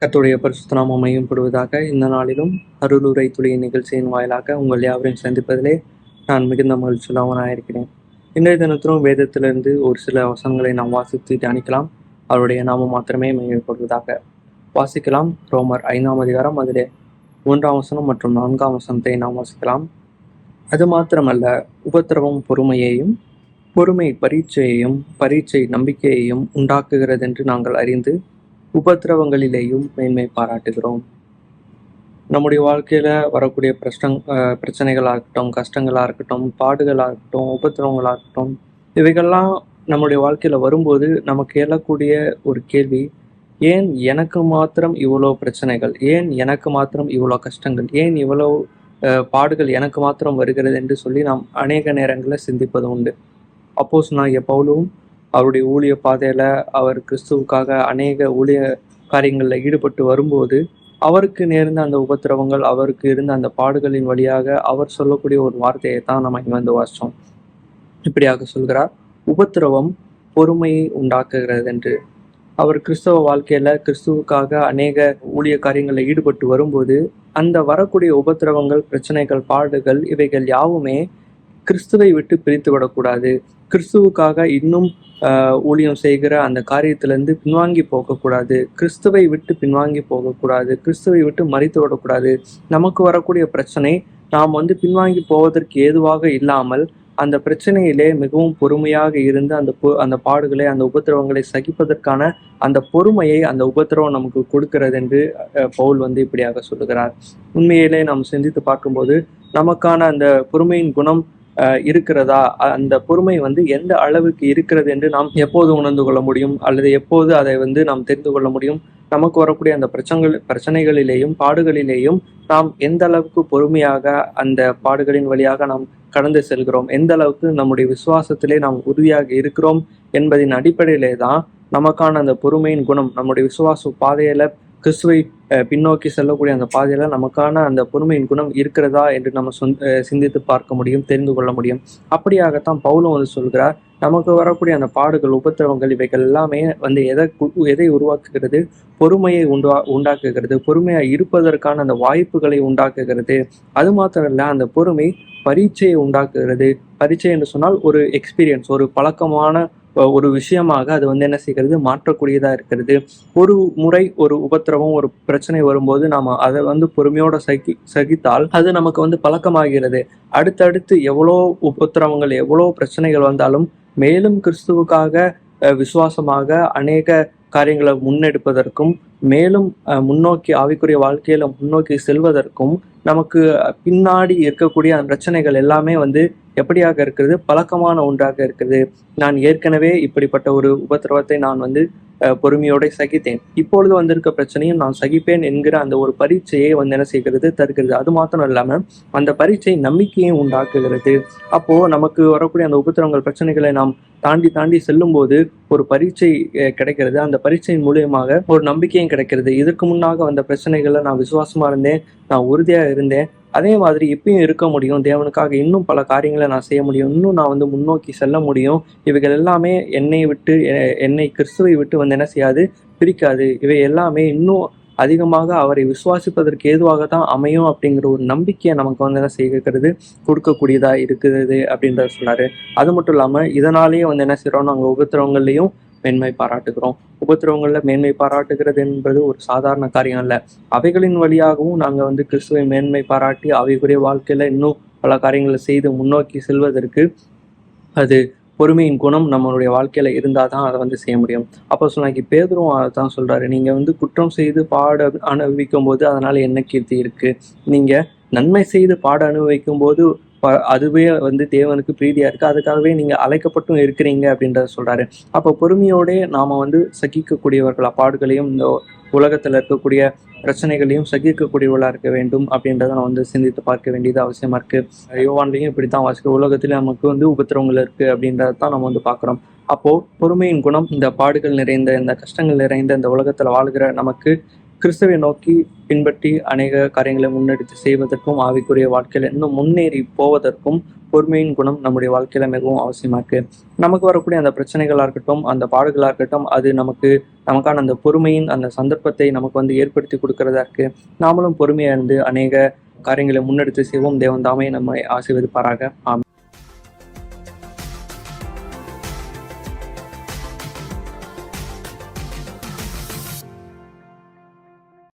கர்த்தருடைய பரிசுத்த நாமம் மையப்படுவதாக. இந்த நாளிலும் அருளுரை துளியின் நிகழ்ச்சியின் வாயிலாக உங்கள் யாவரையும் சந்திப்பதிலே நான் மிகுந்த மகிழ்ச்சியுள்ளவனாக இருக்கிறேன். இன்றைய தினத்திலும் வேதத்திலிருந்து ஒரு சில வசனங்களை நாம் வாசித்து தியானிக்கலாம். அவருடைய நாமம் மாத்திரமே மையப்படுவதாக. வாசிக்கலாம். ரோமர் 5ஆம் அதிகாரம் அதிலே 3ஆம் வசனம் மற்றும் 4ஆம் வசனத்தை நாம் வாசிக்கலாம். அது மாத்திரமல்ல, உபத்திரவம் பொறுமையையும், பொறுமை பரீட்சையையும், பரீட்சை நம்பிக்கையையும் உண்டாக்குகிறதென்று நாங்கள் அறிந்து உபத்திரவங்களிலேயும் மேன்மை பாராட்டுகிறோம். நம்முடைய வாழ்க்கையில வரக்கூடிய பிரச்சனைகளாக இருக்கட்டும், கஷ்டங்களாக இருக்கட்டும், பாடுகளாக இருக்கட்டும், உபத்திரவங்களாக இருக்கட்டும், இவைகள்லாம் நம்முடைய வாழ்க்கையில வரும்போது நமக்கு எழக்கூடிய ஒரு கேள்வி, ஏன் எனக்கு மாத்திரம் இவ்வளோ பிரச்சனைகள், ஏன் எனக்கு மாத்திரம் இவ்வளோ கஷ்டங்கள், ஏன் இவ்வளோ பாடுகள் எனக்கு மாத்திரம் வருகிறது என்று சொல்லி நாம் அநேக நேரங்களில் சிந்திப்பது உண்டு. அப்போஸ்தலனாகிய பவுலும் அவருடைய ஊழிய பாதையில அவர் கிறிஸ்துவுக்காக அநேக ஊழிய காரியங்களில் ஈடுபட்டு வரும்போது அவருக்கு நேர்ந்த அந்த உபத்திரவங்கள், அவருக்கு இருந்த அந்த பாடுகளின் வழியாக அவர் சொல்லக்கூடிய ஒரு வார்த்தையை தான் நம்ம இங்கே வந்து வாசிச்சோம். இப்படியாக சொல்கிறார், உபத்திரவம் பொறுமையை உண்டாக்குகிறது என்று. அவர் கிறிஸ்தவ வாழ்க்கையில கிறிஸ்துவுக்காக அநேக ஊழிய காரியங்களில் ஈடுபட்டு வரும்போது அந்த வரக்கூடிய உபத்திரவங்கள், பிரச்சனைகள், பாடுகள் இவைகள் யாவுமே கிறிஸ்துவை விட்டு பிரித்து விடக்கூடாது. கிறிஸ்துவுக்காக இன்னும் ஊழியம் செய்கிற அந்த காரியத்திலிருந்து பின்வாங்கி போகக்கூடாது. கிறிஸ்துவை விட்டு பின்வாங்கி போகக்கூடாது. கிறிஸ்துவை விட்டு மறித்து விடக்கூடாது. நமக்கு வரக்கூடிய பிரச்சனை நாம் பின்வாங்கி போவதற்கு ஏதுவாக இல்லாமல் அந்த பிரச்சனையிலே மிகவும் பொறுமையாக இருந்து அந்த பாடுகளை, அந்த உபத்திரவங்களை சகிப்பதற்கான அந்த பொறுமையை அந்த உபத்திரவம் நமக்கு கொடுக்கிறது என்று பவுல் இப்படியாக சொல்லுகிறார். உண்மையிலே நாம் சிந்தித்து பார்க்கும்போது நமக்கான அந்த பொறுமையின் குணம் இருக்கிறதா, அந்த பொறுமை எந்த அளவுக்கு இருக்கிறது என்று நாம் எப்போது உணர்ந்து கொள்ள முடியும், அல்லது எப்போது அதை நாம் தெரிந்து கொள்ள முடியும்? நமக்கு வரக்கூடிய அந்த பிரச்சனைகளிலேயும் பாடுகளிலேயும் நாம் எந்த அளவுக்கு பொறுமையாக அந்த பாடுகளின் வழியாக நாம் கடந்து செல்கிறோம், எந்த அளவுக்கு நம்முடைய விசுவாசத்திலே நாம் உறுதியாக இருக்கிறோம் என்பதின் அடிப்படையிலே தான் நமக்கான அந்த பொறுமையின் குணம், நம்முடைய விசுவாச பாதையில கிறிஸ்துவை பின்னோக்கி செல்லக்கூடிய அந்த பாதையில நமக்கான அந்த பொறுமையின் குணம் இருக்கிறதா என்று நம்ம சிந்தித்து பார்க்க முடியும், தெரிந்து கொள்ள முடியும். அப்படியாகத்தான் பவுலும் சொல்கிறார், நமக்கு வரக்கூடிய அந்த பாடுகள், உபத்திரவங்கள் இவைகள் எல்லாமே எதை உருவாக்குகிறது? பொறுமையை உண்டாக்குகிறது. பொறுமையா இருப்பதற்கான அந்த வாய்ப்புகளை உண்டாக்குகிறது. அது மாத்திரமல்ல, அந்த பொறுமை பரீட்சையை உண்டாக்குகிறது. பரீட்சை என்று சொன்னால் ஒரு எக்ஸ்பீரியன்ஸ், ஒரு பழக்கமான ஒரு விஷயமாக அது என்ன செய்கிறது? மாற்றக்கூடியதா இருக்கிறது. ஒரு முறை ஒரு உபத்திரவம், ஒரு பிரச்சனை வரும்போது நாம அதை பொறுமையோட சகித்தால் அது நமக்கு பழக்கமாகிறது. அடுத்தடுத்து எவ்வளோ உபத்திரவங்கள், எவ்வளோ பிரச்சனைகள் வந்தாலும் மேலும் கிறிஸ்துவுக்காக விசுவாசமாக அநேக காரியங்களை முன்னெடுப்பதற்கும், மேலும் முன்னோக்கி ஆவிக்குரிய வாழ்க்கையில முன்னோக்கி செல்வதற்கும் நமக்கு பின்னாடி இருக்கக்கூடிய அந்த பிரச்சனைகள் எல்லாமே எப்படியாக இருக்கிறது? பழக்கமான ஒன்றாக இருக்கிறது. நான் ஏற்கனவே இப்படிப்பட்ட ஒரு உபத்திரவத்தை நான் பொறுமையோட சகித்தேன். இப்பொழுது வந்திருக்க பிரச்சனையும் நான் சகிப்பேன் என்கிற அந்த ஒரு பரீட்சையை என்ன செய்கிறது? தருகிறது. அது மாத்திரம் இல்லாம அந்த பரீட்சை நம்பிக்கையை உண்டாக்குகிறது. அப்போ நமக்கு வரக்கூடிய அந்த உபத்திரவங்கள், பிரச்சனைகளை நாம் தாண்டி செல்லும் போது ஒரு பரீட்சை கிடைக்கிறது. அந்த பரீட்சையின் மூலியமாக ஒரு நம்பிக்கையும் கிடைக்கிறது. இதற்கு முன்னாக வந்த பிரச்சனைகளை நான் விசுவாசமா இருந்தேன், நான் உறுதியா இருந்தேன், அதே மாதிரி இப்பயும் இருக்க முடியும். தேவனுக்காக இன்னும் பல காரியங்களை நான் செய்ய முடியும், இன்னும் நான் முன்னோக்கி செல்ல முடியும். இவைகள் எல்லாமே என்னை கிறிஸ்துவை விட்டு என்ன செய்யாது? பிரிக்காது. இவை எல்லாமே இன்னும் அதிகமாக அவரை விசுவாசிப்பதற்கு ஏதுவாக தான் அமையும் அப்படிங்கிற ஒரு நம்பிக்கையை நமக்கு என்ன செய்கிறது? கொடுக்கக்கூடியதா இருக்கிறது அப்படின்றத சொன்னாரு. அது மட்டும் இல்லாம இதனாலேயே என்ன செய்யறோம்? நாங்கள் உபத்திரவங்கள்லையும் மேன்மை பாராட்டுகிறோம். உபத்திரவங்கள்ல மேன்மை பாராட்டுகிறது என்பது ஒரு சாதாரண காரியம் அல்ல. அவைகளின் வழியாகவும் நாங்கள் கிறிஸ்துவை மேன்மை பாராட்டி அவைக்குரிய வாழ்க்கையில இன்னும் பல காரியங்களை செய்து முன்னோக்கி செல்வதற்கு அது பொறுமையின் குணம் நம்மளுடைய வாழ்க்கையில இருந்தால் தான் அதை செய்ய முடியும். அப்போ சொன்னாக்கி பேதுரும் அதை தான் சொல்றாரு, நீங்க குற்றம் செய்து பாட அனுபவிக்கும் போது அதனால என்ன கீர்த்தி இருக்கு? நீங்க நன்மை செய்து பாட அனுபவிக்கும் போது அதுவே தேவனுக்கு பிரீதியா இருக்கு. அதுக்காகவே நீங்க அழைக்கப்பட்டும் இருக்கிறீங்க அப்படின்றத சொல்றாரு. அப்போ பொறுமையோட நாம சகிக்கக்கூடியவர்களா, பாடுகளையும் இந்த உலகத்துல இருக்கக்கூடிய பிரச்சனைகளையும் சகிக்கக்கூடியவர்களா இருக்க வேண்டும் அப்படின்றத நான் சிந்தித்து பார்க்க வேண்டியது அவசியமா இருக்கு. யோவான்லையும் இப்படித்தான் வாசிக்க, உலகத்துல நமக்கு உபத்திரவங்கள் இருக்கு அப்படின்றதான் நம்ம பார்க்கிறோம். அப்போ பொறுமையின் குணம் இந்த பாடுகள் நிறைந்த, இந்த கஷ்டங்கள் நிறைந்த இந்த உலகத்துல வாழ்கிற நமக்கு கிறிஸ்துவை நோக்கி பின்பற்றி அநேக காரியங்களை முன்னெடுத்து செய்வதற்கும் ஆவிக்குரிய வாழ்க்கையில இன்னும் முன்னேறி போவதற்கும் பொறுமையின் குணம் நம்முடைய வாழ்க்கையில மிகவும் அவசியமா இருக்கு. நமக்கு வரக்கூடிய அந்த பிரச்சனைகளா இருக்கட்டும், அந்த பாடுகளா இருக்கட்டும், அது நமக்கான அந்த பொறுமையின் அந்த சந்தர்ப்பத்தை நமக்கு ஏற்படுத்தி கொடுக்கிறதா இருக்கு. நாமளும் பொறுமையா இருந்து அநேக காரியங்களை முன்னெடுத்து செய்வோம். தேவன் தாமே நம்மை ஆசீர்வதிப்பாராக. ஆமென்.